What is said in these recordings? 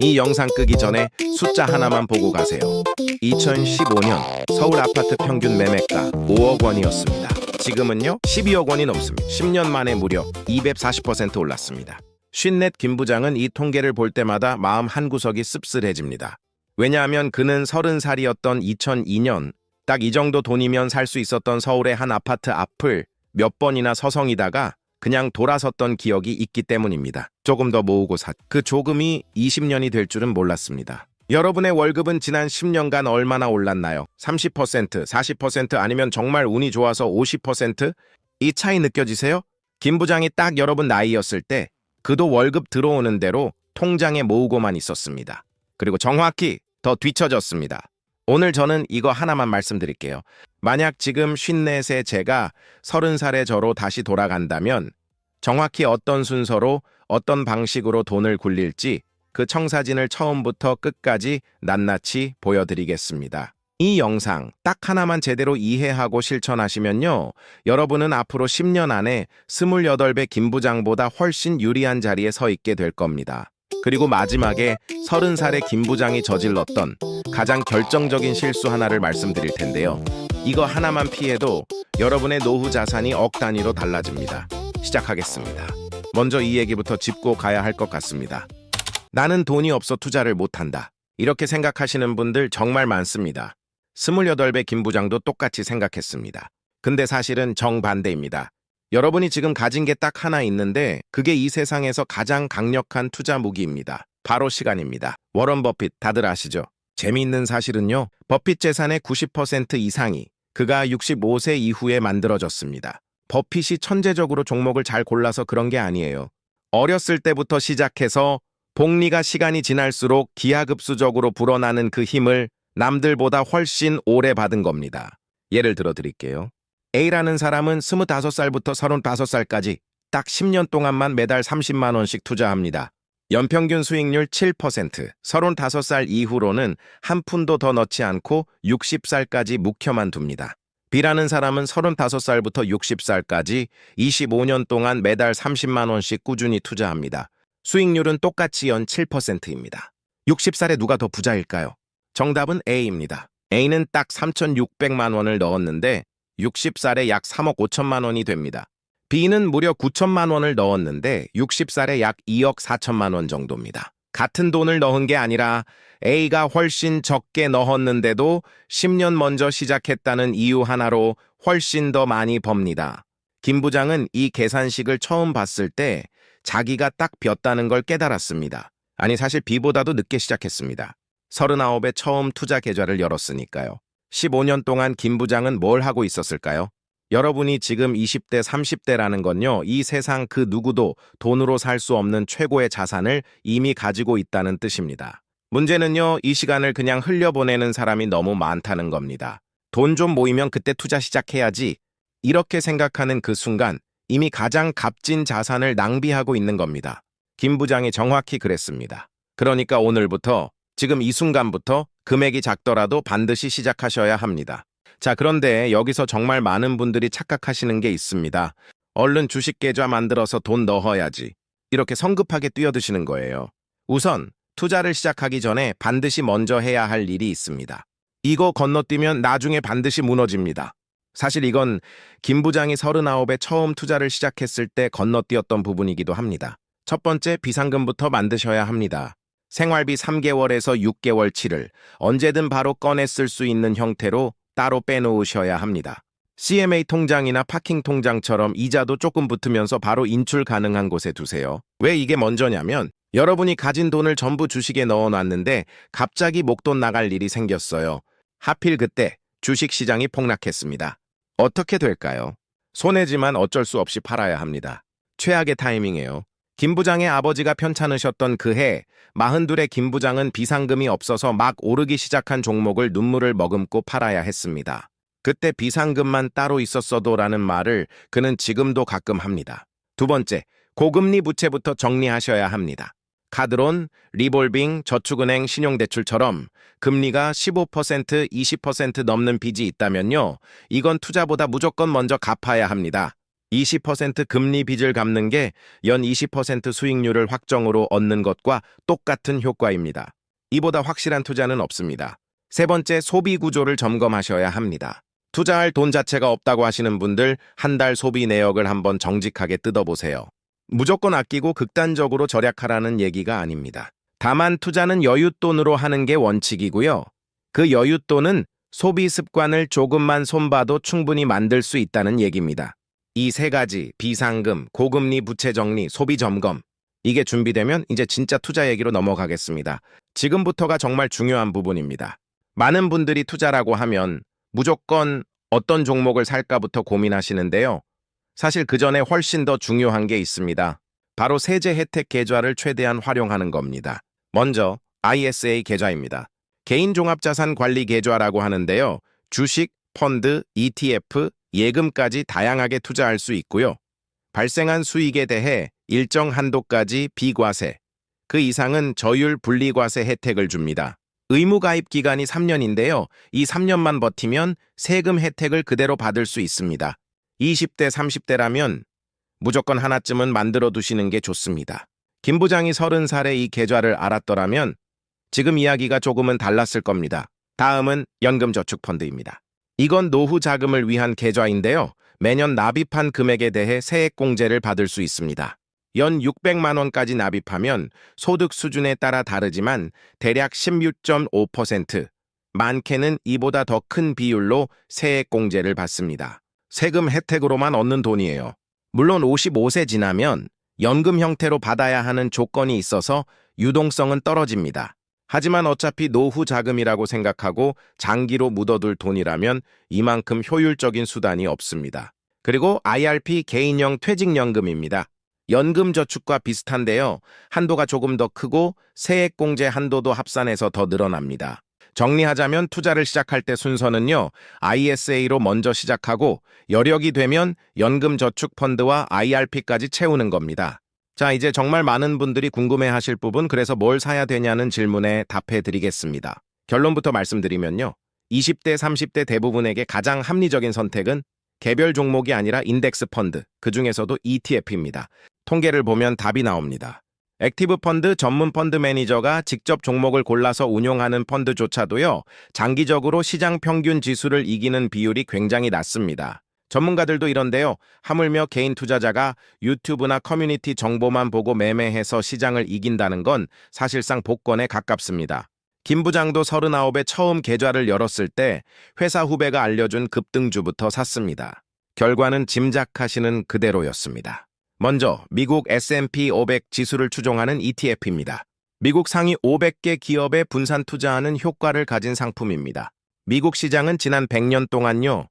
이 영상 끄기 전에 숫자 하나만 보고 가세요. 2015년 서울 아파트 평균 매매가 5억 원이었습니다. 지금은요 12억 원이 넘습니다. 10년 만에 무려 240% 올랐습니다. 쉰넷 김 부장은 이 통계를 볼 때마다 마음 한구석이 씁쓸해집니다. 왜냐하면 그는 30살이었던 2002년 딱 이 정도 돈이면 살 수 있었던 서울의 한 아파트 앞을 몇 번이나 서성이다가 그냥 돌아섰던 기억이 있기 때문입니다. 조금 더 모으고 그 조금이 20년이 될 줄은 몰랐습니다. 여러분의 월급은 지난 10년간 얼마나 올랐나요? 30%, 40% 아니면 정말 운이 좋아서 50%? 이 차이 느껴지세요? 김 부장이 딱 여러분 나이였을 때 그도 월급 들어오는 대로 통장에 모으고만 있었습니다. 그리고 정확히 더 뒤처졌습니다. 오늘 저는 이거 하나만 말씀드릴게요. 만약 지금 54세 제가 30살의 저로 다시 돌아간다면 정확히 어떤 순서로 어떤 방식으로 돈을 굴릴지 그 청사진을 처음부터 끝까지 낱낱이 보여드리겠습니다. 이 영상 딱 하나만 제대로 이해하고 실천하시면요. 여러분은 앞으로 10년 안에 28배 김 부장보다 훨씬 유리한 자리에 서 있게 될 겁니다. 그리고 마지막에 30살의 김 부장이 저질렀던 가장 결정적인 실수 하나를 말씀드릴 텐데요. 이거 하나만 피해도 여러분의 노후 자산이 억 단위로 달라집니다. 시작하겠습니다. 먼저 이 얘기부터 짚고 가야 할 것 같습니다. 나는 돈이 없어 투자를 못한다. 이렇게 생각하시는 분들 정말 많습니다. 28배 김 부장도 똑같이 생각했습니다. 근데 사실은 정반대입니다. 여러분이 지금 가진 게 딱 하나 있는데 그게 이 세상에서 가장 강력한 투자 무기입니다. 바로 시간입니다. 워런 버핏 다들 아시죠? 재미있는 사실은요. 버핏 재산의 90% 이상이 그가 65세 이후에 만들어졌습니다. 버핏이 천재적으로 종목을 잘 골라서 그런 게 아니에요. 어렸을 때부터 시작해서 복리가 시간이 지날수록 기하급수적으로 불어나는 그 힘을 남들보다 훨씬 오래 받은 겁니다. 예를 들어 드릴게요. A라는 사람은 25살부터 35살까지 딱 10년 동안만 매달 30만 원씩 투자합니다. 연평균 수익률 7%, 35살 이후로는 한 푼도 더 넣지 않고 60살까지 묵혀만 둡니다. B라는 사람은 35살부터 60살까지 25년 동안 매달 30만 원씩 꾸준히 투자합니다. 수익률은 똑같이 연 7%입니다. 60살에 누가 더 부자일까요? 정답은 A입니다. A는 딱 3,600만 원을 넣었는데 60살에 약 3억 5천만 원이 됩니다. B는 무려 9천만 원을 넣었는데 60살에 약 2억 4천만 원 정도입니다. 같은 돈을 넣은 게 아니라 A가 훨씬 적게 넣었는데도 10년 먼저 시작했다는 이유 하나로 훨씬 더 많이 법니다. 김 부장은 이 계산식을 처음 봤을 때 자기가 딱 볐다는 걸 깨달았습니다. 아니 사실 B보다도 늦게 시작했습니다. 39에 처음 투자 계좌를 열었으니까요. 15년 동안 김 부장은 뭘 하고 있었을까요? 여러분이 지금 20대, 30대라는 건요, 이 세상 그 누구도 돈으로 살 수 없는 최고의 자산을 이미 가지고 있다는 뜻입니다. 문제는요, 이 시간을 그냥 흘려보내는 사람이 너무 많다는 겁니다. 돈 좀 모이면 그때 투자 시작해야지. 이렇게 생각하는 그 순간 이미 가장 값진 자산을 낭비하고 있는 겁니다. 김 부장이 정확히 그랬습니다. 그러니까 오늘부터 지금 이 순간부터 금액이 작더라도 반드시 시작하셔야 합니다. 자, 그런데 여기서 정말 많은 분들이 착각하시는 게 있습니다. 얼른 주식 계좌 만들어서 돈 넣어야지. 이렇게 성급하게 뛰어드시는 거예요. 우선 투자를 시작하기 전에 반드시 먼저 해야 할 일이 있습니다. 이거 건너뛰면 나중에 반드시 무너집니다. 사실 이건 김 부장이 39에 처음 투자를 시작했을 때 건너뛰었던 부분이기도 합니다. 첫 번째, 비상금부터 만드셔야 합니다. 생활비 3개월에서 6개월치를 언제든 바로 꺼내 쓸 수 있는 형태로 따로 빼놓으셔야 합니다. CMA 통장이나 파킹 통장처럼 이자도 조금 붙으면서 바로 인출 가능한 곳에 두세요. 왜 이게 먼저냐면 여러분이 가진 돈을 전부 주식에 넣어놨는데 갑자기 목돈 나갈 일이 생겼어요. 하필 그때 주식시장이 폭락했습니다. 어떻게 될까요? 손해지만 어쩔 수 없이 팔아야 합니다. 최악의 타이밍이에요. 김 부장의 아버지가 편찮으셨던 그 해 42의 김 부장은 비상금이 없어서 막 오르기 시작한 종목을 눈물을 머금고 팔아야 했습니다. 그때 비상금만 따로 있었어도 라는 말을 그는 지금도 가끔 합니다. 두 번째, 고금리 부채부터 정리하셔야 합니다. 카드론, 리볼빙, 저축은행, 신용대출처럼 금리가 15%, 20% 넘는 빚이 있다면요. 이건 투자보다 무조건 먼저 갚아야 합니다. 20% 금리 빚을 갚는 게 연 20% 수익률을 확정으로 얻는 것과 똑같은 효과입니다. 이보다 확실한 투자는 없습니다. 세 번째, 소비 구조를 점검하셔야 합니다. 투자할 돈 자체가 없다고 하시는 분들, 한 달 소비 내역을 한번 정직하게 뜯어보세요. 무조건 아끼고 극단적으로 절약하라는 얘기가 아닙니다. 다만 투자는 여윳돈으로 하는 게 원칙이고요. 그 여윳돈은 소비 습관을 조금만 손봐도 충분히 만들 수 있다는 얘기입니다. 이 세 가지, 비상금, 고금리 부채 정리, 소비 점검, 이게 준비되면 이제 진짜 투자 얘기로 넘어가겠습니다. 지금부터가 정말 중요한 부분입니다. 많은 분들이 투자라고 하면 무조건 어떤 종목을 살까부터 고민하시는데요. 사실 그 전에 훨씬 더 중요한 게 있습니다. 바로 세제 혜택 계좌를 최대한 활용하는 겁니다. 먼저 ISA 계좌입니다. 개인 종합자산 관리 계좌라고 하는데요. 주식, 펀드, ETF, 예금까지 다양하게 투자할 수 있고요. 발생한 수익에 대해 일정 한도까지 비과세, 그 이상은 저율 분리과세 혜택을 줍니다. 의무 가입 기간이 3년인데요. 이 3년만 버티면 세금 혜택을 그대로 받을 수 있습니다. 20대, 30대라면 무조건 하나쯤은 만들어 두시는 게 좋습니다. 김 부장이 30살에 이 계좌를 알았더라면 지금 이야기가 조금은 달랐을 겁니다. 다음은 연금저축펀드입니다. 이건 노후 자금을 위한 계좌인데요. 매년 납입한 금액에 대해 세액공제를 받을 수 있습니다. 연 600만 원까지 납입하면 소득 수준에 따라 다르지만 대략 16.5%, 많게는 이보다 더 큰 비율로 세액공제를 받습니다. 세금 혜택으로만 얻는 돈이에요. 물론 55세 지나면 연금 형태로 받아야 하는 조건이 있어서 유동성은 떨어집니다. 하지만 어차피 노후 자금이라고 생각하고 장기로 묻어둘 돈이라면 이만큼 효율적인 수단이 없습니다. 그리고 IRP 개인형 퇴직연금입니다. 연금저축과 비슷한데요. 한도가 조금 더 크고 세액공제 한도도 합산해서 더 늘어납니다. 정리하자면 투자를 시작할 때 순서는요. ISA로 먼저 시작하고 여력이 되면 연금저축펀드와 IRP까지 채우는 겁니다. 자, 이제 정말 많은 분들이 궁금해하실 부분, 그래서 뭘 사야 되냐는 질문에 답해드리겠습니다. 결론부터 말씀드리면요. 20대, 30대 대부분에게 가장 합리적인 선택은 개별 종목이 아니라 인덱스 펀드, 그 중에서도 ETF입니다. 통계를 보면 답이 나옵니다. 액티브 펀드 전문 펀드 매니저가 직접 종목을 골라서 운용하는 펀드조차도요, 장기적으로 시장 평균 지수를 이기는 비율이 굉장히 낮습니다. 전문가들도 이런데요. 하물며 개인 투자자가 유튜브나 커뮤니티 정보만 보고 매매해서 시장을 이긴다는 건 사실상 복권에 가깝습니다. 김 부장도 39에 처음 계좌를 열었을 때 회사 후배가 알려준 급등주부터 샀습니다. 결과는 짐작하시는 그대로였습니다. 먼저 미국 S&P 500 지수를 추종하는 ETF입니다. 미국 상위 500개 기업에 분산 투자하는 효과를 가진 상품입니다. 미국 시장은 지난 100년 동안요.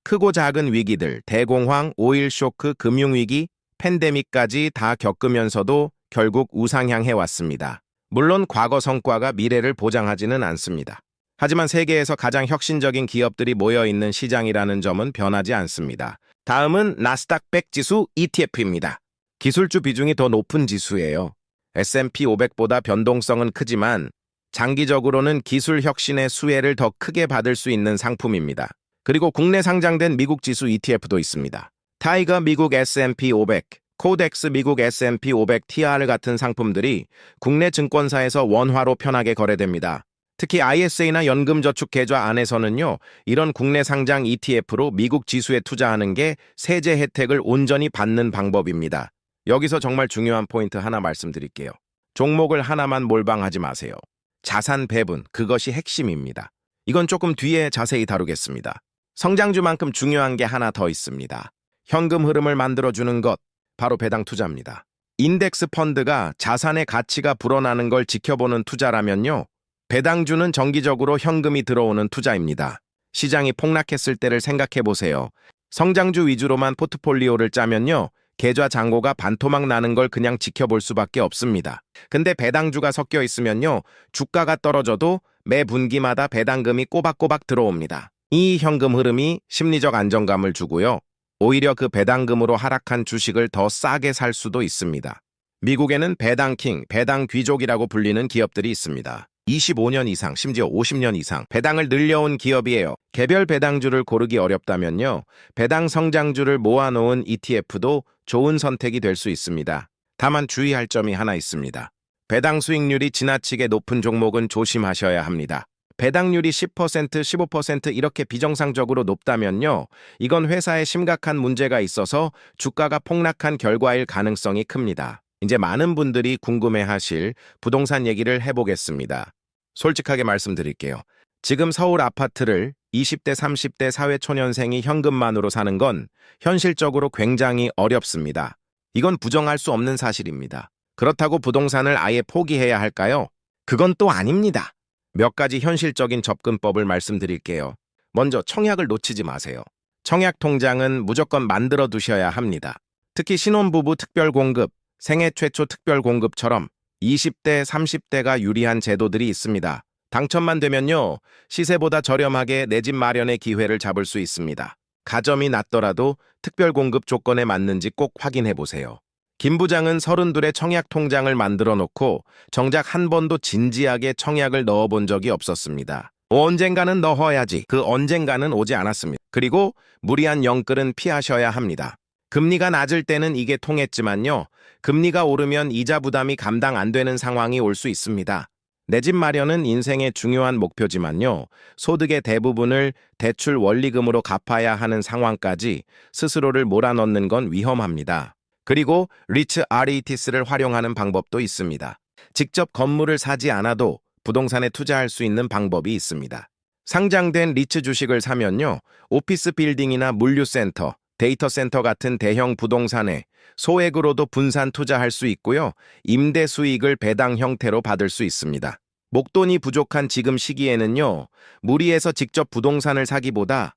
크고 작은 위기들, 대공황, 오일 쇼크, 금융위기, 팬데믹까지 다 겪으면서도 결국 우상향해 왔습니다. 물론 과거 성과가 미래를 보장하지는 않습니다. 하지만 세계에서 가장 혁신적인 기업들이 모여있는 시장이라는 점은 변하지 않습니다. 다음은 나스닥 100 지수 ETF입니다. 기술주 비중이 더 높은 지수예요. S&P 500보다 변동성은 크지만 장기적으로는 기술 혁신의 수혜를 더 크게 받을 수 있는 상품입니다. 그리고 국내 상장된 미국 지수 ETF도 있습니다. 타이거 미국 S&P 500, 코덱스 미국 S&P 500 TR 같은 상품들이 국내 증권사에서 원화로 편하게 거래됩니다. 특히 ISA나 연금저축 계좌 안에서는요, 이런 국내 상장 ETF로 미국 지수에 투자하는 게 세제 혜택을 온전히 받는 방법입니다. 여기서 정말 중요한 포인트 하나 말씀드릴게요. 종목을 하나만 몰빵하지 마세요. 자산 배분, 그것이 핵심입니다. 이건 조금 뒤에 자세히 다루겠습니다. 성장주만큼 중요한 게 하나 더 있습니다. 현금 흐름을 만들어주는 것, 바로 배당 투자입니다. 인덱스 펀드가 자산의 가치가 불어나는 걸 지켜보는 투자라면요, 배당주는 정기적으로 현금이 들어오는 투자입니다. 시장이 폭락했을 때를 생각해 보세요. 성장주 위주로만 포트폴리오를 짜면요, 계좌 잔고가 반토막 나는 걸 그냥 지켜볼 수밖에 없습니다. 근데 배당주가 섞여 있으면요, 주가가 떨어져도 매 분기마다 배당금이 꼬박꼬박 들어옵니다. 이 현금 흐름이 심리적 안정감을 주고요, 오히려 그 배당금으로 하락한 주식을 더 싸게 살 수도 있습니다. 미국에는 배당킹, 배당 귀족이라고 불리는 기업들이 있습니다. 25년 이상, 심지어 50년 이상 배당을 늘려온 기업이에요. 개별 배당주를 고르기 어렵다면요. 배당 성장주를 모아놓은 ETF도 좋은 선택이 될 수 있습니다. 다만 주의할 점이 하나 있습니다. 배당 수익률이 지나치게 높은 종목은 조심하셔야 합니다. 배당률이 10%, 15% 이렇게 비정상적으로 높다면요. 이건 회사에 심각한 문제가 있어서 주가가 폭락한 결과일 가능성이 큽니다. 이제 많은 분들이 궁금해하실 부동산 얘기를 해보겠습니다. 솔직하게 말씀드릴게요. 지금 서울 아파트를 20대, 30대 사회초년생이 현금만으로 사는 건 현실적으로 굉장히 어렵습니다. 이건 부정할 수 없는 사실입니다. 그렇다고 부동산을 아예 포기해야 할까요? 그건 또 아닙니다. 몇 가지 현실적인 접근법을 말씀드릴게요. 먼저 청약을 놓치지 마세요. 청약 통장은 무조건 만들어 두셔야 합니다. 특히 신혼부부 특별공급, 생애 최초 특별공급처럼 20대, 30대가 유리한 제도들이 있습니다. 당첨만 되면요, 시세보다 저렴하게 내 집 마련의 기회를 잡을 수 있습니다. 가점이 낮더라도 특별공급 조건에 맞는지 꼭 확인해 보세요. 김 부장은 32의 청약 통장을 만들어 놓고 정작 한 번도 진지하게 청약을 넣어본 적이 없었습니다. 언젠가는 넣어야지. 그 언젠가는 오지 않았습니다. 그리고 무리한 영끌은 피하셔야 합니다. 금리가 낮을 때는 이게 통했지만요. 금리가 오르면 이자 부담이 감당 안 되는 상황이 올 수 있습니다. 내 집 마련은 인생의 중요한 목표지만요. 소득의 대부분을 대출 원리금으로 갚아야 하는 상황까지 스스로를 몰아넣는 건 위험합니다. 그리고 리츠 REITs를 활용하는 방법도 있습니다. 직접 건물을 사지 않아도 부동산에 투자할 수 있는 방법이 있습니다. 상장된 리츠 주식을 사면요. 오피스 빌딩이나 물류센터, 데이터 센터 같은 대형 부동산에 소액으로도 분산 투자할 수 있고요. 임대 수익을 배당 형태로 받을 수 있습니다. 목돈이 부족한 지금 시기에는요. 무리해서 직접 부동산을 사기보다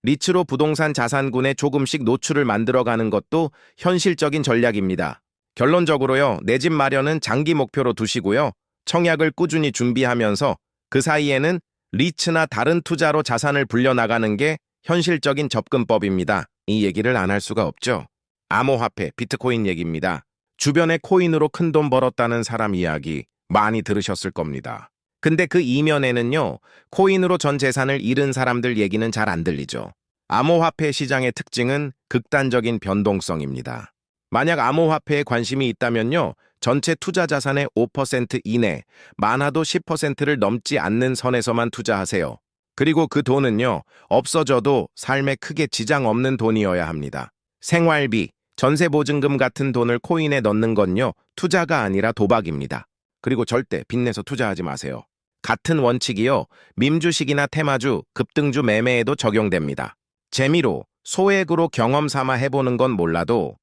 리츠로 부동산 자산군에 조금씩 노출을 만들어가는 것도 현실적인 전략입니다. 결론적으로요. 내 집 마련은 장기 목표로 두시고요. 청약을 꾸준히 준비하면서 그 사이에는 리츠나 다른 투자로 자산을 불려나가는 게 현실적인 접근법입니다. 이 얘기를 안 할 수가 없죠. 암호화폐, 비트코인 얘기입니다. 주변에 코인으로 큰돈 벌었다는 사람 이야기 많이 들으셨을 겁니다. 근데 그 이면에는요, 코인으로 전 재산을 잃은 사람들 얘기는 잘 안 들리죠. 암호화폐 시장의 특징은 극단적인 변동성입니다. 만약 암호화폐에 관심이 있다면요, 전체 투자 자산의 5% 이내, 많아도 10%를 넘지 않는 선에서만 투자하세요. 그리고 그 돈은요, 없어져도 삶에 크게 지장 없는 돈이어야 합니다. 생활비, 전세보증금 같은 돈을 코인에 넣는 건요, 투자가 아니라 도박입니다. 그리고 절대 빚내서 투자하지 마세요. 같은 원칙이요, 밈주식이나 테마주, 급등주 매매에도 적용됩니다. 재미로, 소액으로 경험 삼아 해보는 건 몰라도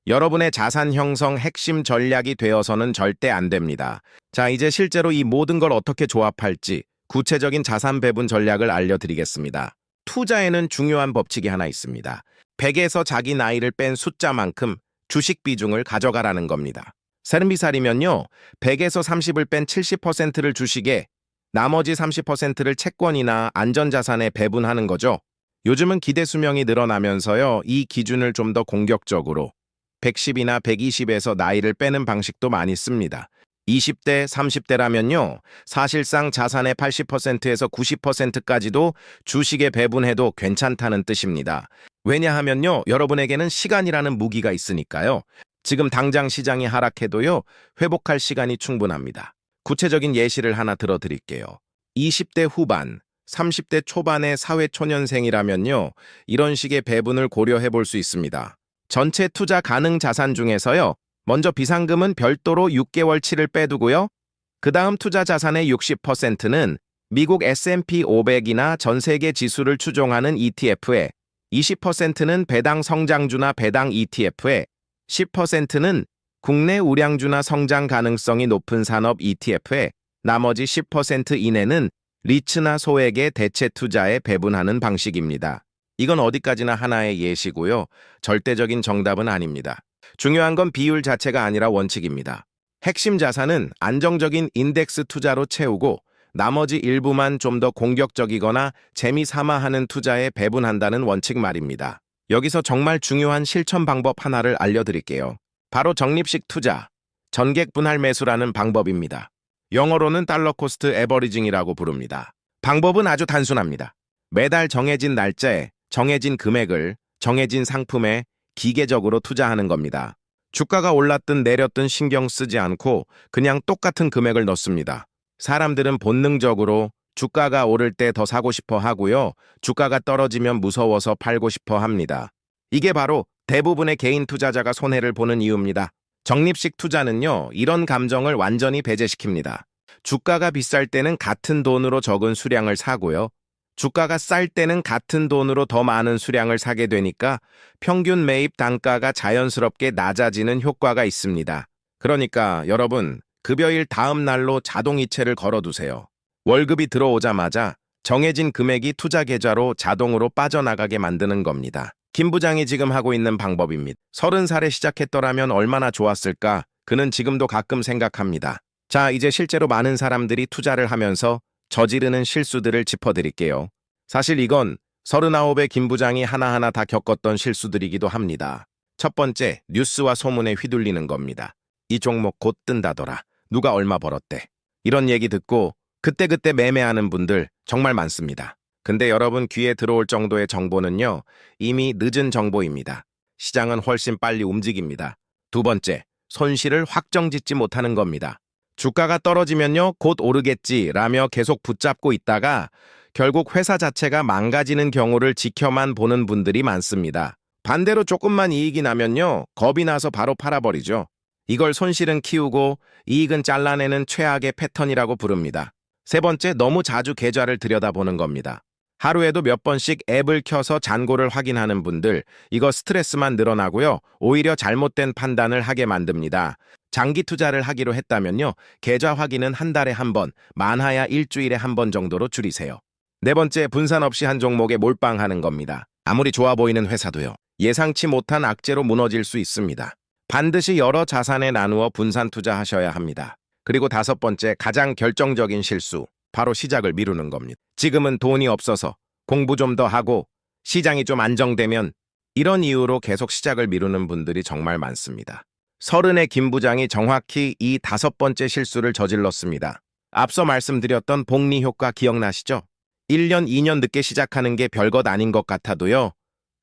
여러분의 자산 형성 핵심 전략이 되어서는 절대 안 됩니다. 자, 이제 실제로 이 모든 걸 어떻게 조합할지 구체적인 자산 배분 전략을 알려드리겠습니다. 투자에는 중요한 법칙이 하나 있습니다. 100에서 자기 나이를 뺀 숫자만큼 주식 비중을 가져가라는 겁니다. 30살이면요, 100에서 30을 뺀 70%를 주식에, 나머지 30%를 채권이나 안전자산에 배분하는 거죠. 요즘은 기대 수명이 늘어나면서요, 이 기준을 좀 더 공격적으로 110이나 120에서 나이를 빼는 방식도 많이 씁니다. 20대, 30대라면요, 사실상 자산의 80%에서 90%까지도 주식에 배분해도 괜찮다는 뜻입니다. 왜냐하면요, 여러분에게는 시간이라는 무기가 있으니까요. 지금 당장 시장이 하락해도요, 회복할 시간이 충분합니다. 구체적인 예시를 하나 들어드릴게요. 20대 후반, 30대 초반의 사회초년생이라면요, 이런 식의 배분을 고려해 볼 수 있습니다. 전체 투자 가능 자산 중에서요, 먼저 비상금은 별도로 6개월치를 빼두고요. 그 다음 투자 자산의 60%는 미국 S&P 500이나 전 세계 지수를 추종하는 ETF에, 20%는 배당 성장주나 배당 ETF에, 10%는 국내 우량주나 성장 가능성이 높은 산업 ETF에, 나머지 10% 이내는 리츠나 소액의 대체 투자에 배분하는 방식입니다. 이건 어디까지나 하나의 예시고요. 절대적인 정답은 아닙니다. 중요한 건 비율 자체가 아니라 원칙입니다. 핵심 자산은 안정적인 인덱스 투자로 채우고 나머지 일부만 좀 더 공격적이거나 재미삼아 하는 투자에 배분한다는 원칙 말입니다. 여기서 정말 중요한 실천 방법 하나를 알려드릴게요. 바로 적립식 투자, 전객 분할 매수라는 방법입니다. 영어로는 달러 코스트 에버리징이라고 부릅니다. 방법은 아주 단순합니다. 매달 정해진 날짜에 정해진 금액을 정해진 상품에 기계적으로 투자하는 겁니다. 주가가 올랐든 내렸든 신경 쓰지 않고 그냥 똑같은 금액을 넣습니다. 사람들은 본능적으로 주가가 오를 때 더 사고 싶어 하고요. 주가가 떨어지면 무서워서 팔고 싶어 합니다. 이게 바로 대부분의 개인 투자자가 손해를 보는 이유입니다. 적립식 투자는요, 이런 감정을 완전히 배제시킵니다. 주가가 비쌀 때는 같은 돈으로 적은 수량을 사고요. 주가가 쌀 때는 같은 돈으로 더 많은 수량을 사게 되니까 평균 매입 단가가 자연스럽게 낮아지는 효과가 있습니다. 그러니까 여러분, 급여일 다음 날로 자동이체를 걸어두세요. 월급이 들어오자마자 정해진 금액이 투자 계좌로 자동으로 빠져나가게 만드는 겁니다. 김 부장이 지금 하고 있는 방법입니다. 30살에 시작했더라면 얼마나 좋았을까? 그는 지금도 가끔 생각합니다. 자, 이제 실제로 많은 사람들이 투자를 하면서 저지르는 실수들을 짚어드릴게요. 사실 이건 39의 김 부장이 하나하나 다 겪었던 실수들이기도 합니다. 첫 번째, 뉴스와 소문에 휘둘리는 겁니다. 이 종목 곧 뜬다더라. 누가 얼마 벌었대. 이런 얘기 듣고 그때그때 매매하는 분들 정말 많습니다. 근데 여러분 귀에 들어올 정도의 정보는요, 이미 늦은 정보입니다. 시장은 훨씬 빨리 움직입니다. 두 번째, 손실을 확정짓지 못하는 겁니다. 주가가 떨어지면요, 곧 오르겠지라며 계속 붙잡고 있다가 결국 회사 자체가 망가지는 경우를 지켜만 보는 분들이 많습니다. 반대로 조금만 이익이 나면요, 겁이 나서 바로 팔아버리죠. 이걸 손실은 키우고 이익은 잘라내는 최악의 패턴이라고 부릅니다. 세 번째, 너무 자주 계좌를 들여다보는 겁니다. 하루에도 몇 번씩 앱을 켜서 잔고를 확인하는 분들, 이거 스트레스만 늘어나고요, 오히려 잘못된 판단을 하게 만듭니다. 장기 투자를 하기로 했다면요, 계좌 확인은 한 달에 한 번, 많아야 일주일에 한 번 정도로 줄이세요. 네 번째, 분산 없이 한 종목에 몰빵하는 겁니다. 아무리 좋아 보이는 회사도요, 예상치 못한 악재로 무너질 수 있습니다. 반드시 여러 자산에 나누어 분산 투자하셔야 합니다. 그리고 다섯 번째, 가장 결정적인 실수, 바로 시작을 미루는 겁니다. 지금은 돈이 없어서 공부 좀 더 하고 시장이 좀 안정되면, 이런 이유로 계속 시작을 미루는 분들이 정말 많습니다. 30의 김 부장이 정확히 이 다섯 번째 실수를 저질렀습니다. 앞서 말씀드렸던 복리 효과 기억나시죠? 1년, 2년 늦게 시작하는 게 별것 아닌 것 같아도요,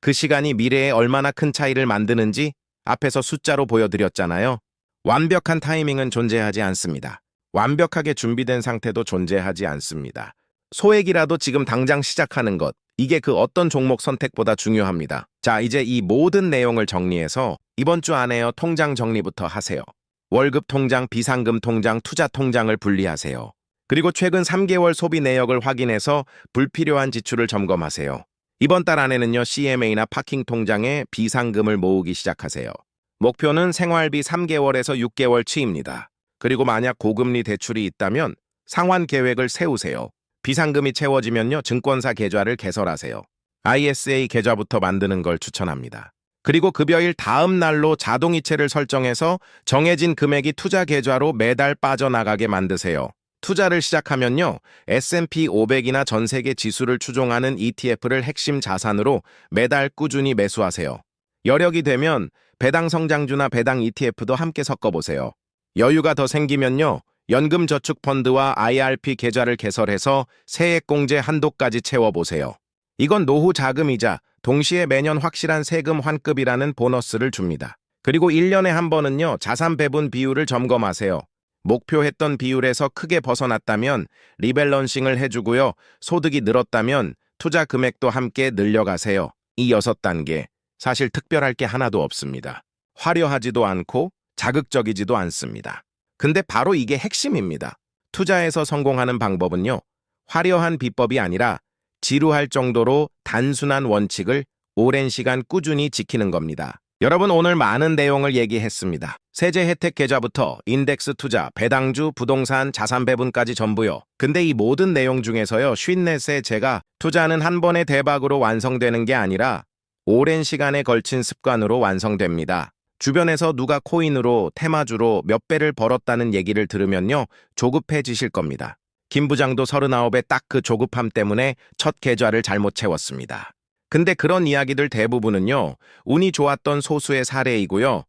그 시간이 미래에 얼마나 큰 차이를 만드는지 앞에서 숫자로 보여드렸잖아요. 완벽한 타이밍은 존재하지 않습니다. 완벽하게 준비된 상태도 존재하지 않습니다. 소액이라도 지금 당장 시작하는 것, 이게 그 어떤 종목 선택보다 중요합니다. 자, 이제 이 모든 내용을 정리해서 이번 주 안에요, 통장 정리부터 하세요. 월급 통장, 비상금 통장, 투자 통장을 분리하세요. 그리고 최근 3개월 소비 내역을 확인해서 불필요한 지출을 점검하세요. 이번 달 안에는요, CMA나 파킹 통장에 비상금을 모으기 시작하세요. 목표는 생활비 3개월에서 6개월 치입니다. 그리고 만약 고금리 대출이 있다면 상환 계획을 세우세요. 비상금이 채워지면요, 증권사 계좌를 개설하세요. ISA 계좌부터 만드는 걸 추천합니다. 그리고 급여일 다음 날로 자동이체를 설정해서 정해진 금액이 투자 계좌로 매달 빠져나가게 만드세요. 투자를 시작하면요, S&P 500이나 전 세계 지수를 추종하는 ETF를 핵심 자산으로 매달 꾸준히 매수하세요. 여력이 되면 배당 성장주나 배당 ETF도 함께 섞어보세요. 여유가 더 생기면요, 연금저축펀드와 IRP 계좌를 개설해서 세액공제 한도까지 채워보세요. 이건 노후 자금이자 동시에 매년 확실한 세금 환급이라는 보너스를 줍니다. 그리고 1년에 한 번은요, 자산 배분 비율을 점검하세요. 목표했던 비율에서 크게 벗어났다면 리밸런싱을 해주고요, 소득이 늘었다면 투자 금액도 함께 늘려가세요. 이 6단계, 사실 특별할 게 하나도 없습니다. 화려하지도 않고 자극적이지도 않습니다. 근데 바로 이게 핵심입니다. 투자에서 성공하는 방법은요, 화려한 비법이 아니라 지루할 정도로 단순한 원칙을 오랜 시간 꾸준히 지키는 겁니다. 여러분, 오늘 많은 내용을 얘기했습니다. 세제 혜택 계좌부터 인덱스 투자, 배당주, 부동산, 자산 배분까지 전부요. 근데 이 모든 내용 중에서요, 54세 제가 투자는 한 번의 대박으로 완성되는 게 아니라 오랜 시간에 걸친 습관으로 완성됩니다. 주변에서 누가 코인으로, 테마주로 몇 배를 벌었다는 얘기를 들으면요, 조급해지실 겁니다. 김 부장도 39에 딱 그 조급함 때문에 첫 계좌를 잘못 채웠습니다. 근데 그런 이야기들 대부분은요, 운이 좋았던 소수의 사례이고요,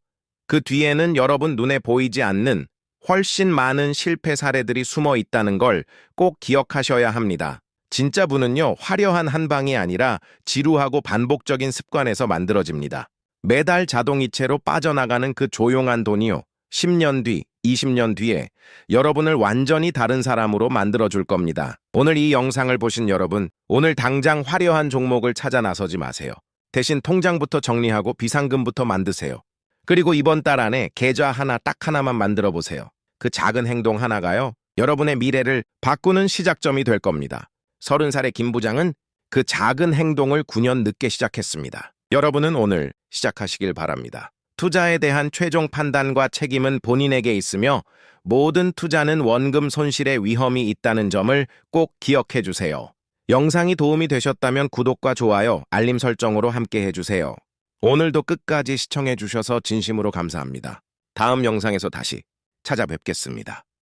그 뒤에는 여러분 눈에 보이지 않는 훨씬 많은 실패 사례들이 숨어 있다는 걸 꼭 기억하셔야 합니다. 진짜 부는요, 화려한 한 방이 아니라 지루하고 반복적인 습관에서 만들어집니다. 매달 자동이체로 빠져나가는 그 조용한 돈이요, 10년 뒤, 20년 뒤에 여러분을 완전히 다른 사람으로 만들어줄 겁니다. 오늘 이 영상을 보신 여러분, 오늘 당장 화려한 종목을 찾아 나서지 마세요. 대신 통장부터 정리하고 비상금부터 만드세요. 그리고 이번 달 안에 계좌 하나 딱 하나만 만들어 보세요. 그 작은 행동 하나가요, 여러분의 미래를 바꾸는 시작점이 될 겁니다. 30살의 김 부장은 그 작은 행동을 9년 늦게 시작했습니다. 여러분은 오늘 시작하시길 바랍니다. 투자에 대한 최종 판단과 책임은 본인에게 있으며 모든 투자는 원금 손실의 위험이 있다는 점을 꼭 기억해 주세요. 영상이 도움이 되셨다면 구독과 좋아요, 알림 설정으로 함께 해주세요. 오늘도 끝까지 시청해 주셔서 진심으로 감사합니다. 다음 영상에서 다시 찾아뵙겠습니다.